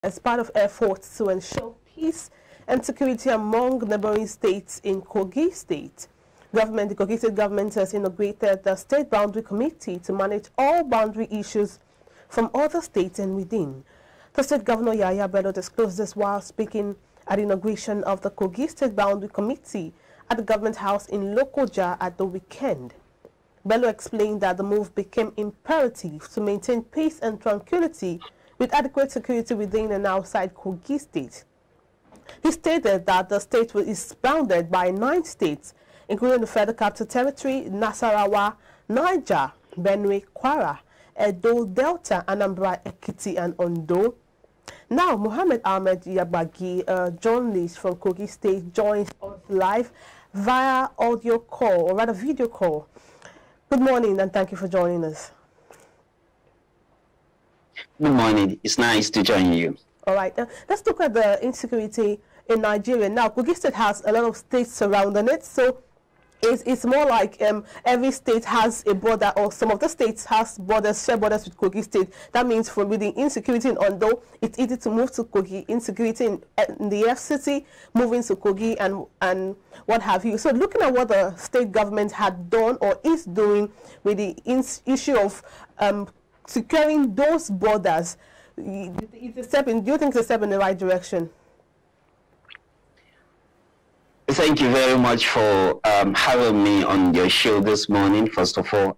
as part of efforts to ensure peace and security among neighboring states in Kogi State. The Kogi State government has inaugurated the State Boundary Committee to manage all boundary issues from other states and within. The State Governor Yahaya Bello disclosed this while speaking at the inauguration of the Kogi State Boundary Committee at the Government House in Lokoja at the weekend. Bello explained that the move became imperative to maintain peace and tranquility with adequate security within and outside Kogi State. He stated that the state is bounded by 9 states, including the Federal Capital Territory, Nasarawa, Niger, Benue, Kwara, Edo, Delta, Anambra, Ekiti, and Ondo. Now, Mohammed Ahmed Yabagi, a journalist from Kogi State, joins us live via audio call, or rather video call. Good morning, and thank you for joining us. Good morning. It's nice to join you. All right. Let's look at the insecurity in Nigeria. Now, Kogi State has a lot of states surrounding it, so it's more like every state has a border, or some of the states has borders, share borders with Kogi State. That means from within insecurity in Ondo, it's easy to move to Kogi, insecurity in the FCT, moving to Kogi and what have you. So looking at what the state government had done or is doing with the issue of securing those borders, do you think it's a step in the right direction? Thank you very much for having me on your show this morning. First of all,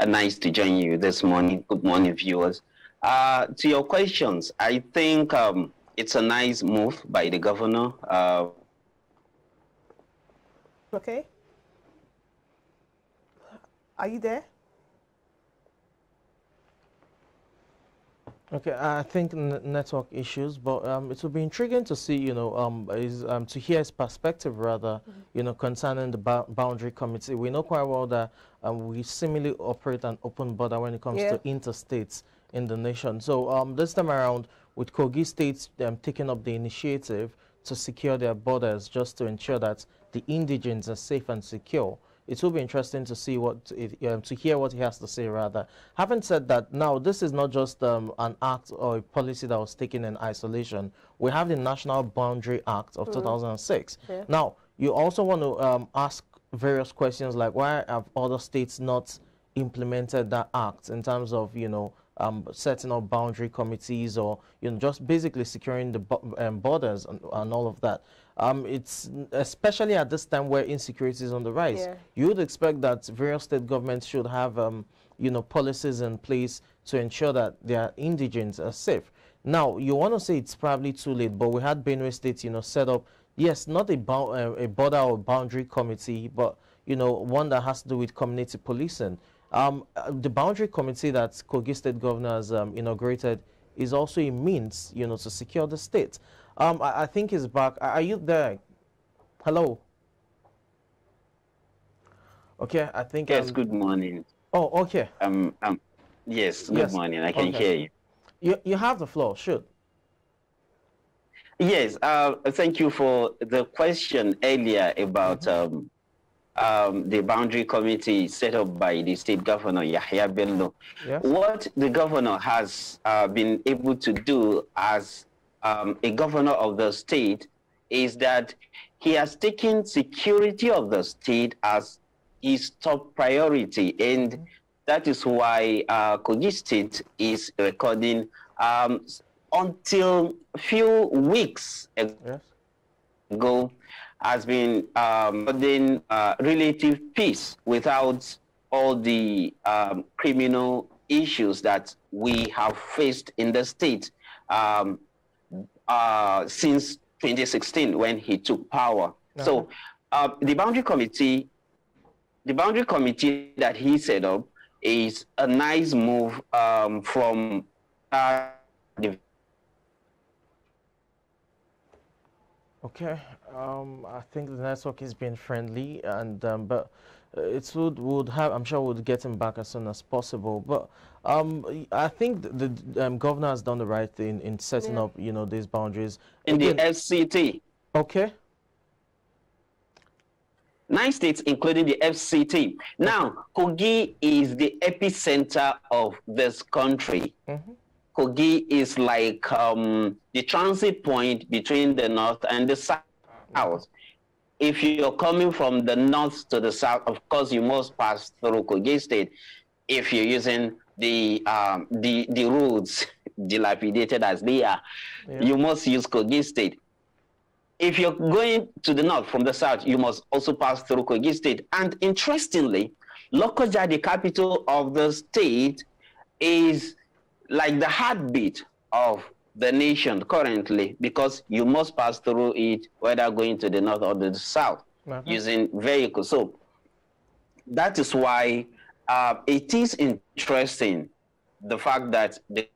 nice to join you this morning. Good morning, viewers. To your questions, I think it's a nice move by the governor. Okay. Are you there? Okay, I think network issues, but it will be intriguing to see, to hear his perspective rather, concerning the boundary committee. We know quite well that we seemingly operate an open border when it comes to interstates in the nation. So this time around, with Kogi State taking up the initiative to secure their borders just to ensure that the indigents are safe and secure, it will be interesting to see to hear what he has to say rather. Having said that, now this is not just an act or a policy that was taken in isolation. We have the National Boundary Act of 2006. Yeah. Now, you also want to ask various questions like why have other states not implemented that act in terms of, setting up boundary committees or, just basically securing the borders and all of that. It's especially at this time where insecurity is on the rise. Yeah. You would expect that various state governments should have, policies in place to ensure that their indigents are safe. Now, you want to say it's probably too late, but we had Benue State, set up, yes, not a border or boundary committee, but, one that has to do with community policing. The boundary committee that Kogi State Governor has inaugurated is also a means, to secure the state. I think he's back. Are you there? Hello? Okay, I think... Yes, good morning. Oh, okay. Yes, good morning. I can hear you. You have the floor, shoot. Yes, thank you for the question earlier about the boundary committee set up by the state governor, Yahaya Bello. Yes. What the governor has been able to do as a governor of the state is that he has taken security of the state as his top priority, and that is why Kogi State is recording until a few weeks ago has been recording relative peace without all the criminal issues that we have faced in the state since 2016 when he took power. So the boundary committee that he set up is a nice move from Okay, I think the network has been friendly, and but it would have. I'm sure we'll get him back as soon as possible. But I think the governor has done the right thing in setting up, these boundaries in the FCT. Okay. 9 states, including the FCT. Now, Kogi is the epicenter of this country. Kogi is like the transit point between the north and the south. If you're coming from the north to the south, of course, you must pass through Kogi State. If you're using the roads dilapidated as they are, you must use Kogi State. If you're going to the north from the south, you must also pass through Kogi State. And interestingly, Lokoja, the capital of the state, is like the heartbeat of the nation currently, because you must pass through it whether going to the north or the south using vehicles. So that is why it is interesting, the fact that the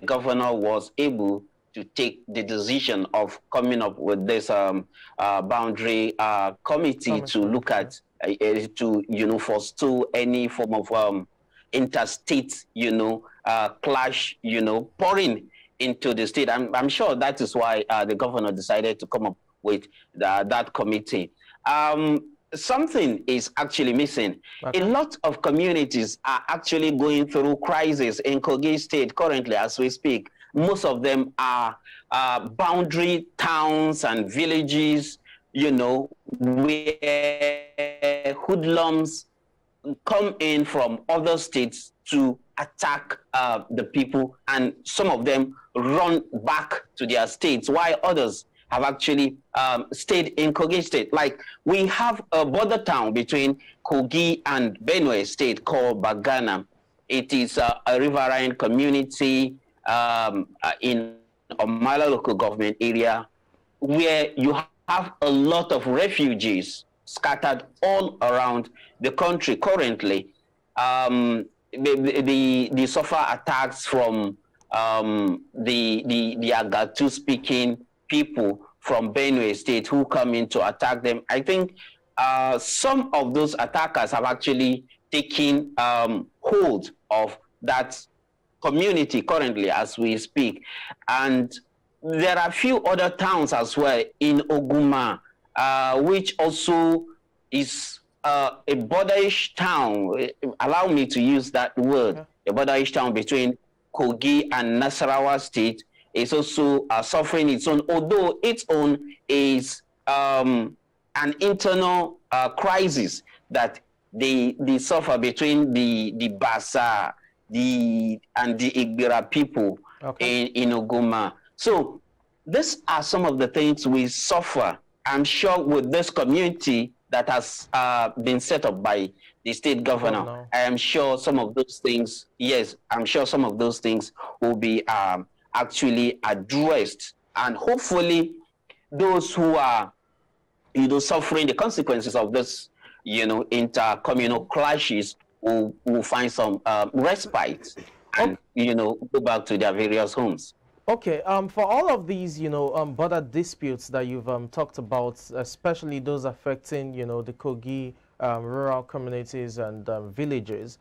governor was able to take the decision of coming up with this boundary committee to look at, to, forestall any form of interstate, clash, pouring into the state. I'm sure that is why the governor decided to come up with that committee. Something is actually missing. A lot of communities are actually going through crisis in Kogi State currently as we speak. Most of them are boundary towns and villages, where hoodlums come in from other states to attack the people, and some of them run back to their states, while others have actually stayed in Kogi State. Like, we have a border town between Kogi and Benue State called Bagana. It is a riverine community in Omala local government area, where you have a lot of refugees scattered all around the country currently. They suffer attacks from the Agatu speaking people from Benue State who come in to attack them. I think some of those attackers have actually taken hold of that community currently as we speak. And there are a few other towns as well in Oguma, which also is a borderish town. Allow me to use that word. A borderish town between Kogi and Nasarawa State is also suffering its own, although its own is an internal crisis that they suffer between the Basa and the Igbira people in Oguma. So these are some of the things we suffer. I'm sure with this community that has been set up by the state governor, I am sure some of those things, I'm sure some of those things will be actually addressed. And hopefully those who are, suffering the consequences of this, intercommunal clashes will find some respite and, go back to their various homes. Okay, for all of these, border disputes that you've talked about, especially those affecting, the Kogi rural communities and villages,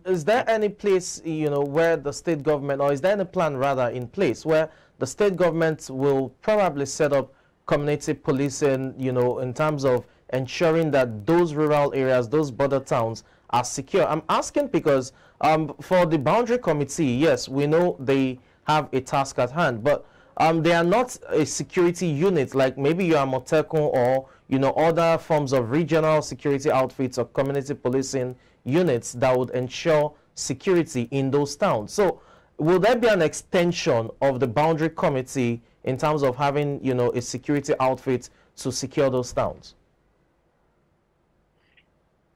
is there any place, where the state government, or is there any plan rather in place where the state government will probably set up community policing, in terms of ensuring that those rural areas, those border towns are secure? I'm asking because for the boundary committee, yes, we know they have a task at hand, but they are not a security unit like maybe you are Motekun or other forms of regional security outfits or community policing units that would ensure security in those towns. So will there be an extension of the boundary committee in terms of having a security outfit to secure those towns?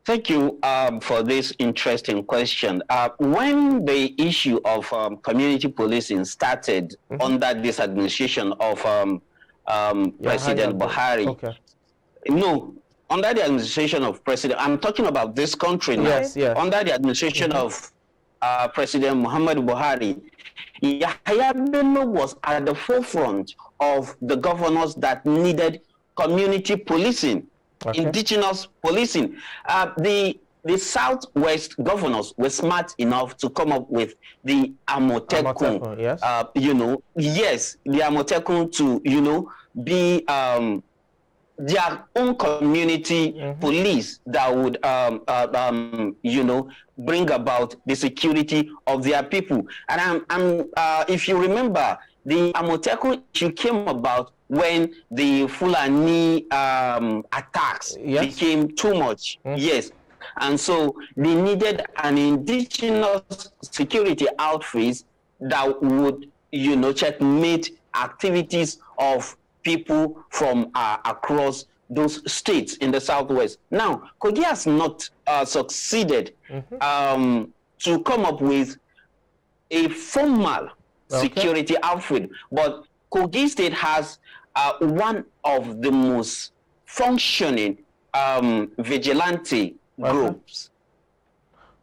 Thank you for this interesting question. When the issue of community policing started under this administration of President Buhari, no, under the administration of President, I'm talking about this country now. Yes. Under the administration of President Muhammad Buhari, Yahya Bello was at the forefront of the governors that needed community policing. Indigenous policing. The Southwest governors were smart enough to come up with the Amotekun. The Amotekun to be their own community police that would, you know, bring about the security of their people. And if you remember, the Amotekun issue came about when the Fulani attacks became too much. Yes. And so they needed an indigenous security outfit that would, you know, checkmate activities of people from across those states in the southwest. Now, Kogi has not succeeded to come up with a formal security outfit, but Kogi State has one of the most functioning vigilante groups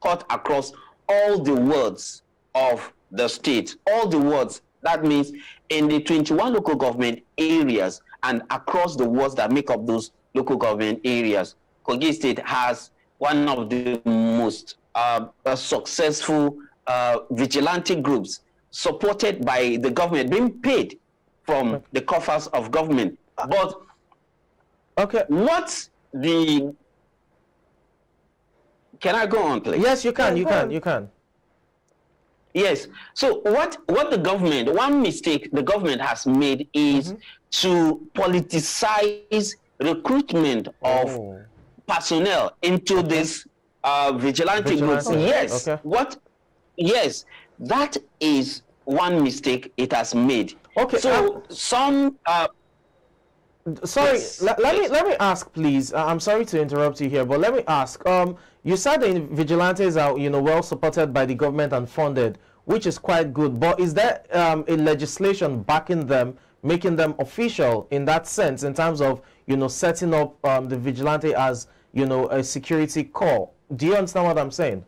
cut across all the wards of the state. All the wards, that means in the 21 local government areas and across the wards that make up those local government areas, Kogi State has one of the most successful vigilante groups supported by the government, being paid from the coffers of government. But what's the... Can I go on, please? Yes, you can, you can. Yes. So what the government, one mistake the government has made is to politicize recruitment of personnel into this vigilante groups. Yes. Yes, that is one mistake it has made. Okay. So some... Sorry, let me ask, please. I'm sorry to interrupt you here, but let me ask. You said the vigilantes are, you know, well supported by the government and funded, which is quite good. But is there a legislation backing them, making them official in that sense, in terms of, you know, setting up the vigilante as, you know, a security corps? Do you understand what I'm saying?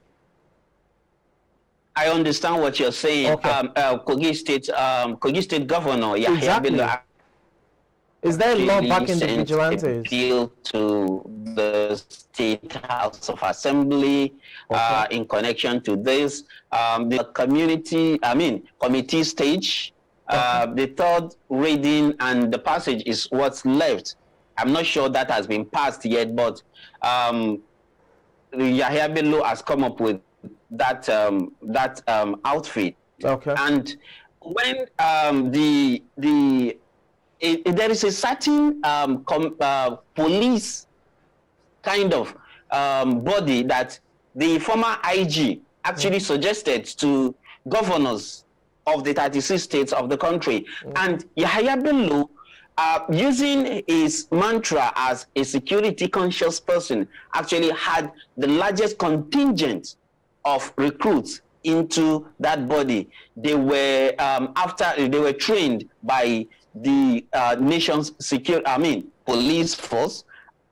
I understand what you're saying. Okay. Kogi State Governor Yahya Bello. Is there a law backing the vigilantes? Appeal to the State House of Assembly in connection to this. The committee stage, the third reading and the passage is what's left. I'm not sure that has been passed yet, but Yahya Bello has come up with that outfit. Okay. And when there is a certain police kind of body that the former IG actually suggested to governors of the 36 states of the country. And Yahya Bello, using his mantra as a security conscious person, actually had the largest contingent of recruits into that body. They were they were trained by the nation's police force,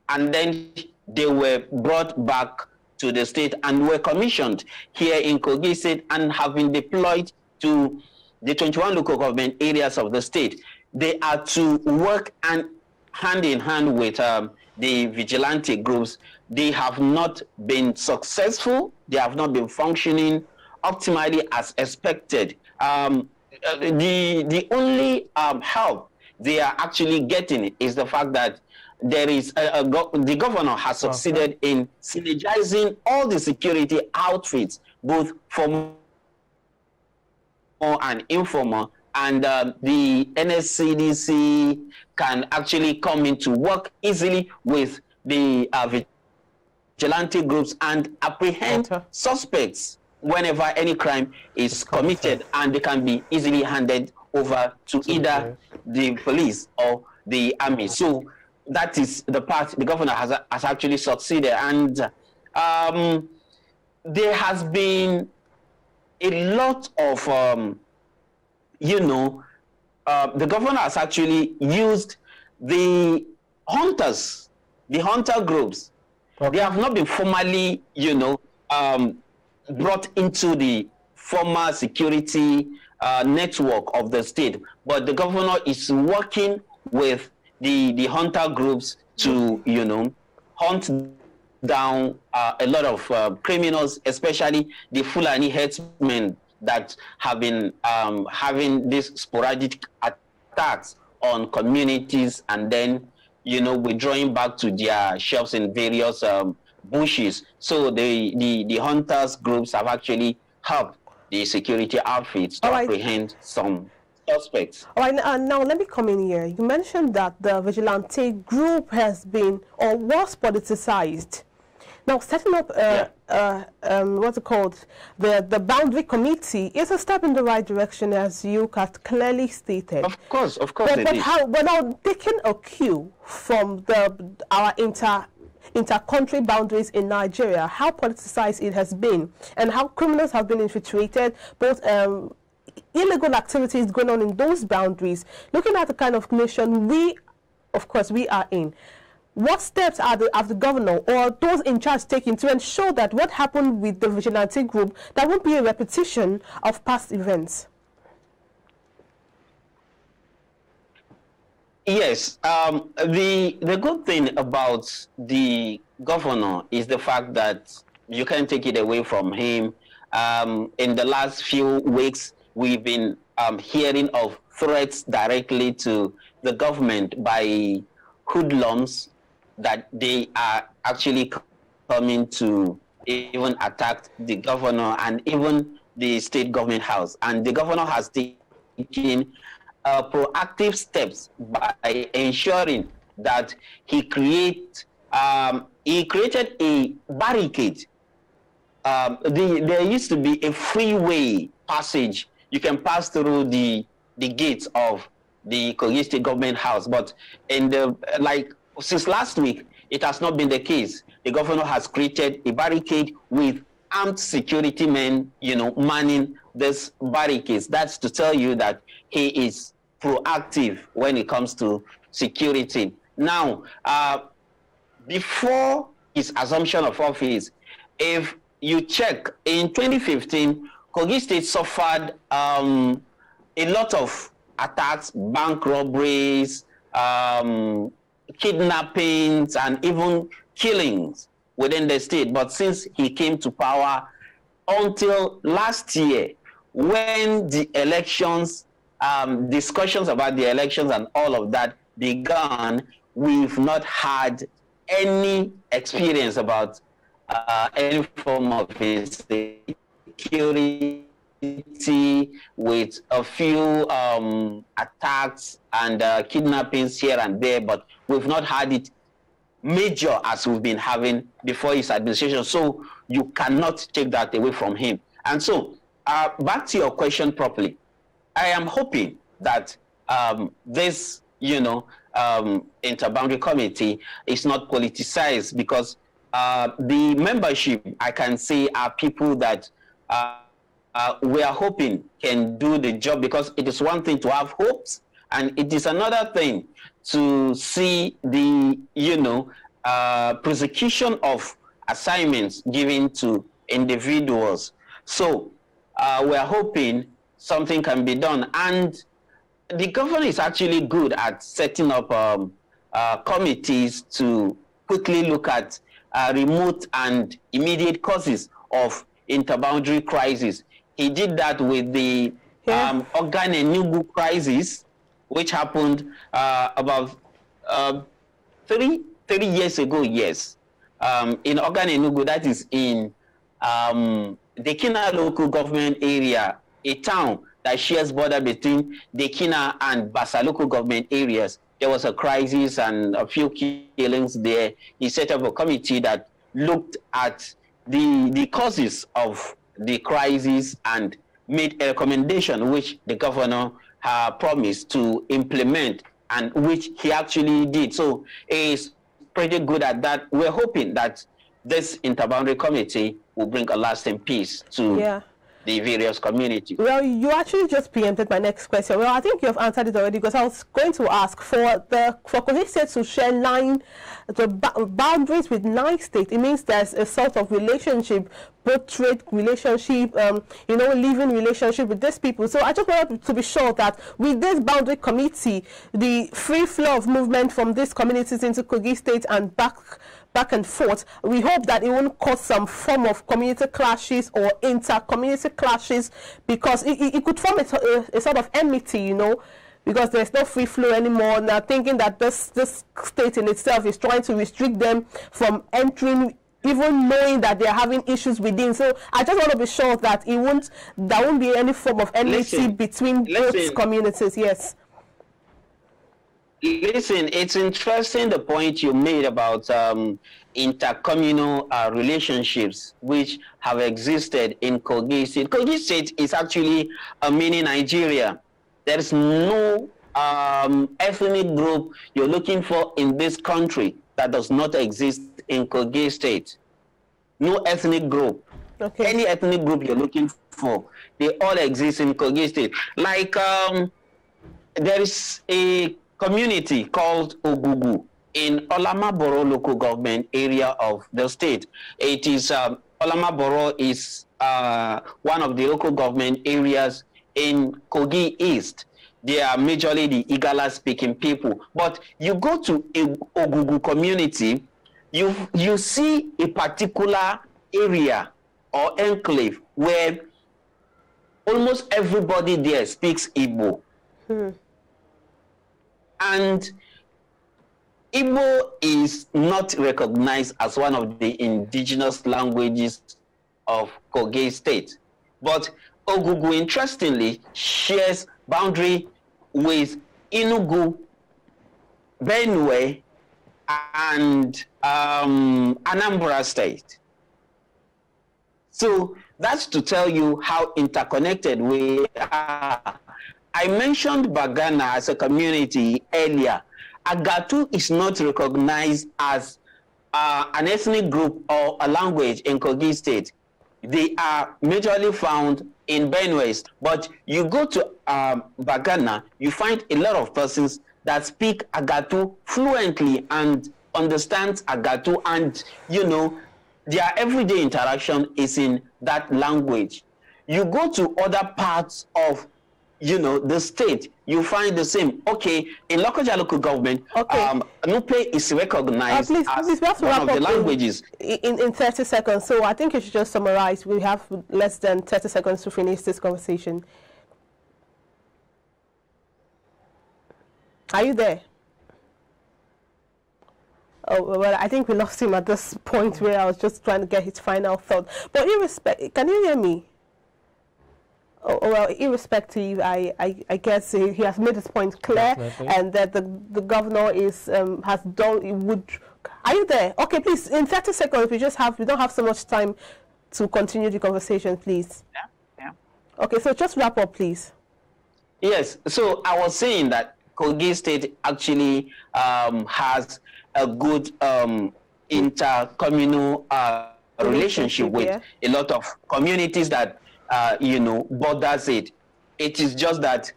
and then they were brought back to the state and were commissioned here in Kogi State and have been deployed to the 21 local government areas of the state. They are to work hand in hand with the vigilante groups. They have not been successful. They have not been functioning optimally as expected. The only help they are actually getting is the fact that there is the governor has succeeded in synergizing all the security outfits, both formal and informal, and the NSCDC can actually come into work easily with the vigilante groups and apprehend suspects whenever any crime is committed, and they can be easily handed over to either the police or the army. So that is the part the governor has actually succeeded. And there has been a lot of, the governor has actually used the hunters, the hunter groups. They have not been formally, brought into the formal security network of the state, but the governor is working with the hunter groups to, hunt down a lot of criminals, especially the Fulani herdsmen that have been having these sporadic attacks on communities and then you know, withdrawing back to their shelves in various bushes. So the hunters groups have actually helped the security outfits to apprehend some suspects. All right, now let me come in here. You mentioned that the vigilante group has been or was politicized. Now, setting up what's it called, the boundary committee is a step in the right direction, as you had clearly stated. Of course, but now taking a cue from our inter-country boundaries in Nigeria, how politicized it has been, and how criminals have been infiltrated, both illegal activities going on in those boundaries. Looking at the kind of nation we are in, what steps have the governor or those in charge taking to ensure that what happened with the vigilante group, that won't be a repetition of past events? Yes, the good thing about the governor is the fact that you can't take it away from him. In the last few weeks, we've been hearing of threats directly to the government by hoodlums that they are actually coming to even attack the governor and even the state government house. And the governor has taken proactive steps by ensuring that he created a barricade. There used to be a freeway passage. You can pass through the gates of the Kogi State Government House, but in since last week, it has not been the case. The governor has created a barricade with armed security men, you know, manning this barricades. That's to tell you that he is proactive when it comes to security. Now, before his assumption of office, if you check, in 2015, Kogi State suffered a lot of attacks, bank robberies, kidnappings, and even killings within the state. But since he came to power, until last year, when the elections, discussions about the elections and all of that began, we've not had any experience about any form of insecurity, with a few attacks and kidnappings here and there, but we've not had it major as we've been having before his administration. So you cannot take that away from him. And so back to your question properly, I am hoping that this, you know, interboundary committee is not politicized, because the membership, I can say, are people that we are hoping can do the job, because it is one thing to have hopes, and it is another thing to see the, you know, prosecution of assignments given to individuals. So we are hoping something can be done. And the governor is actually good at setting up committees to quickly look at remote and immediate causes of interboundary crisis. He did that with the Ogan and Nugu crisis, which happened about 30 years ago, yes. In Ogan and Nugu, that is in Dekina local government area, a town that shares border between Dekina and Basa local government areas. There was a crisis and a few killings there. He set up a committee that looked at the causes of the crisis and made a recommendation which the governor promised to implement, and which he actually did. So he's pretty good at that. We're hoping that this interboundary committee will bring a lasting peace to the various communities. Well, you actually just preempted my next question. Well, I think you have answered it already, because I was going to ask for Kogi State to share boundaries with 9 states. It means there's a sort of relationship, both trade relationship, you know, living relationship with these people. So I just wanted to be sure that with this boundary committee, the free flow of movement from these communities into Kogi State and back and forth, we hope that it won't cause some form of community clashes or inter-community clashes, because it could form a sort of enmity, you know, because there's no free flow anymore. Now thinking that this state in itself is trying to restrict them from entering, even knowing that they're having issues within. So I just want to be sure that there won't be any form of enmity between both communities. Yes. Listen, it's interesting the point you made about intercommunal relationships which have existed in Kogi State. Kogi State is actually a mini Nigeria. There's no ethnic group you're looking for in this country that does not exist in Kogi State. No ethnic group. Okay. Any ethnic group you're looking for, they all exist in Kogi State. Like there is a community called Ogugu in Olamaboro local government area of the state. It is Olamaboro is one of the local government areas in Kogi East. They are majorly the Igala speaking people. But you go to Ogugu community, you see a particular area or enclave where almost everybody there speaks Igbo. And Igbo is not recognized as one of the indigenous languages of Kogi State. But Ogugu, interestingly, shares boundary with Enugu, Benue, and Anambra State. So that's to tell you how interconnected we are. I mentioned Bagana as a community earlier. Agatu is not recognized as an ethnic group or a language in Kogi State. They are majorly found in Benue. But you go to Bagana, you find a lot of persons that speak Agatu fluently and understand Agatu, and their everyday interaction is in that language. You go to other parts of the state, you find the same. Okay, in Lokoja local government, Nupe is recognized as one of the languages. In 30 seconds, so I think you should just summarize. We have less than 30 seconds to finish this conversation. Are you there? Oh, well, I think we lost him at this point where I was just trying to get his final thought. But can you hear me? Oh, well, irrespective, I guess he has made his point clear. Definitely. And that the governor is has done. Are you there? Okay, please, in 30 seconds, we don't have so much time to continue the conversation, please. Yeah. Okay, so just wrap up, please. Yes. So I was saying that Kogi State actually has a good intercommunal relationship with a lot of communities that borders it. It is just that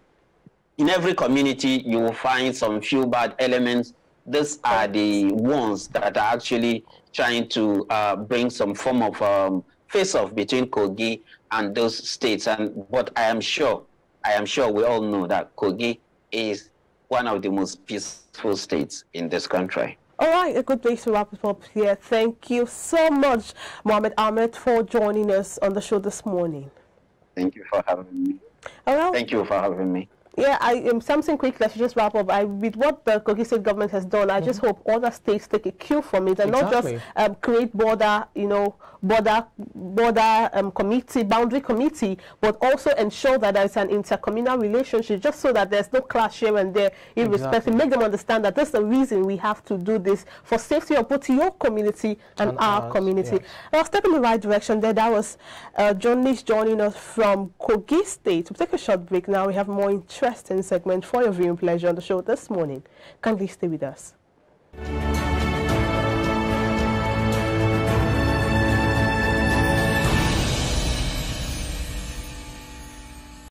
in every community you will find some few bad elements. These are the ones that are actually trying to bring some form of face-off between Kogi and those states. But I am sure we all know that Kogi is one of the most peaceful states in this country. All right, a good place to wrap it up here. Thank you so much, Mohammed Ahmed, for joining us on the show this morning. Thank you for having me. All right. Thank you for having me. Yeah, something quick. Let's just wrap up. With what the Kogi State government has done, I just hope other states take a cue from it and not just create boundary committee, but also ensure that there is an intercommunal relationship, just so that there's no clash here and there, irrespective. Make them understand that that's the reason we have to do this for safety of both your community and our community. Yes. Now, step in the right direction there. That was journalist joining us from Kogi State. We'll take a short break now. We have more interesting segment for your viewing pleasure on the show this morning. Kindly stay with us.